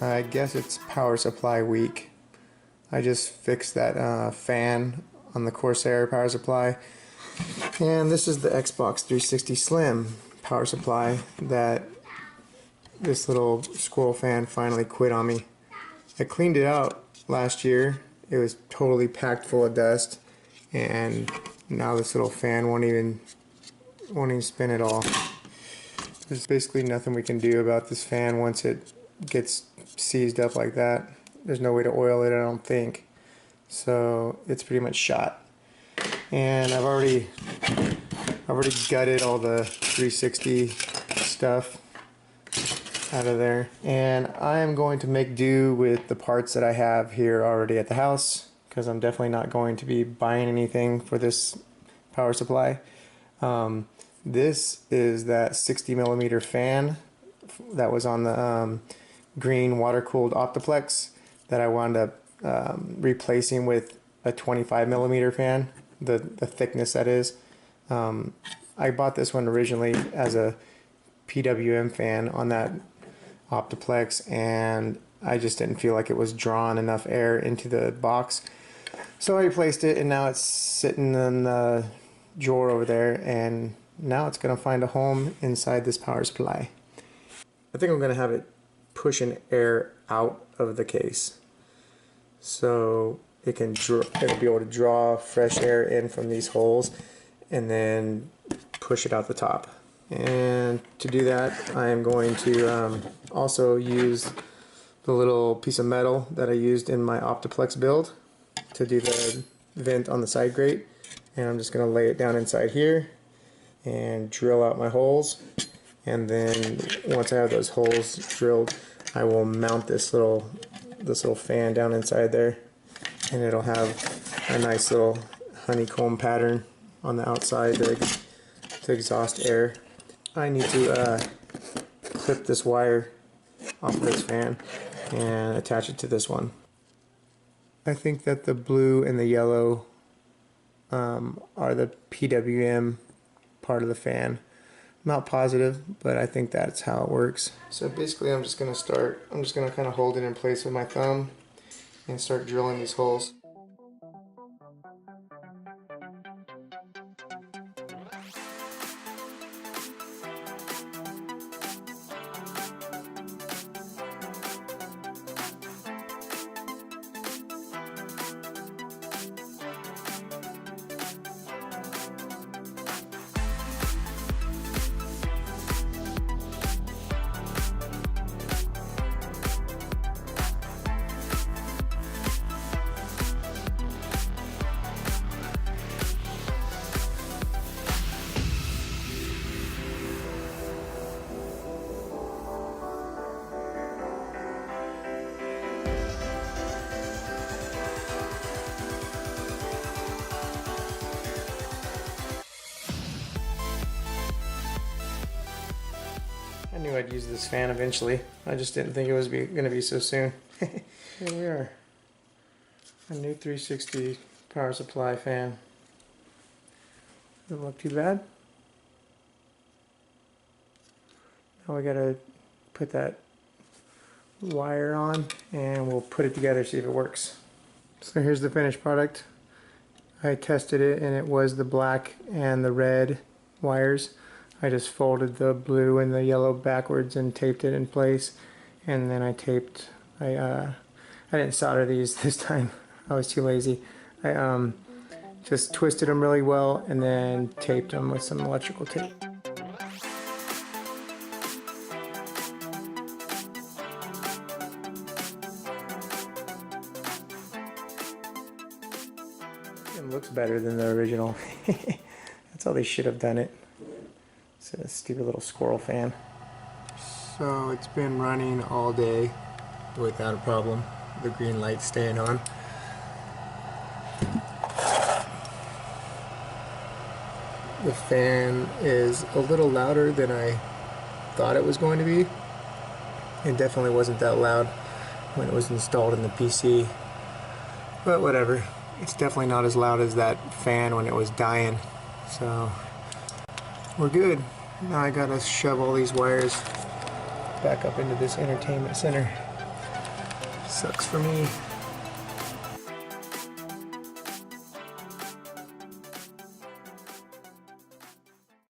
I guess it's power supply week. I just fixed that fan on the Corsair power supply, and this is the Xbox 360 Slim power supply that this little squirrel fan finally quit on me. I cleaned it out last year. It was totally packed full of dust, and now this little fan won't even spin at all. There's basically nothing we can do about this fan once it gets seized up like that. There's no way to oil it, I don't think. So it's pretty much shot. And I've already gutted all the 360 stuff out of there, and I am going to make do with the parts that I have here already at the house, because I'm definitely not going to be buying anything for this power supply. This is that 60mm fan that was on the green water-cooled Optiplex that I wound up replacing with a 25mm fan, the thickness that is. I bought this one originally as a PWM fan on that Optiplex, and I just didn't feel like it was drawing enough air into the box, so I replaced it, and now it's sitting in the drawer over there, and now it's going to find a home inside this power supply. I think I'm going to have it pushing air out of the case, so it'll be able to draw fresh air in from these holes and then push it out the top. And to do that, I am going to also use the little piece of metal that I used in my Optiplex build to do the vent on the side grate, and I'm just going to lay it down inside here and drill out my holes, and then once I have those holes drilled, I will mount this little fan down inside there, and it'll have a nice little honeycomb pattern on the outside to exhaust air. I need to clip this wire off this fan and attach it to this one. I think that the blue and the yellow are the PWM part of the fan. I'm not positive, but I think that's how it works. So basically I'm just going to kind of hold it in place with my thumb and start drilling these holes. I knew I'd use this fan eventually. I just didn't think it was going to be so soon. Here we are. A new 360 power supply fan. Doesn't look too bad. Now we gotta put that wire on and we'll put it together, see if it works. So here's the finished product. I tested it and it was the black and the red wires. I just folded the blue and the yellow backwards and taped it in place, and then I didn't solder these this time. I was too lazy. I just twisted them really well and then taped them with some electrical tape. It looks better than the original. That's how they should have done it. It's a stupid little squirrel fan. So it's been running all day without a problem. The green light staying on. The fan is a little louder than I thought it was going to be. It definitely wasn't that loud when it was installed in the PC. But whatever. it's definitely not as loud as that fan when it was dying. So we're good. Now I gotta shove all these wires back up into this entertainment center. Sucks for me.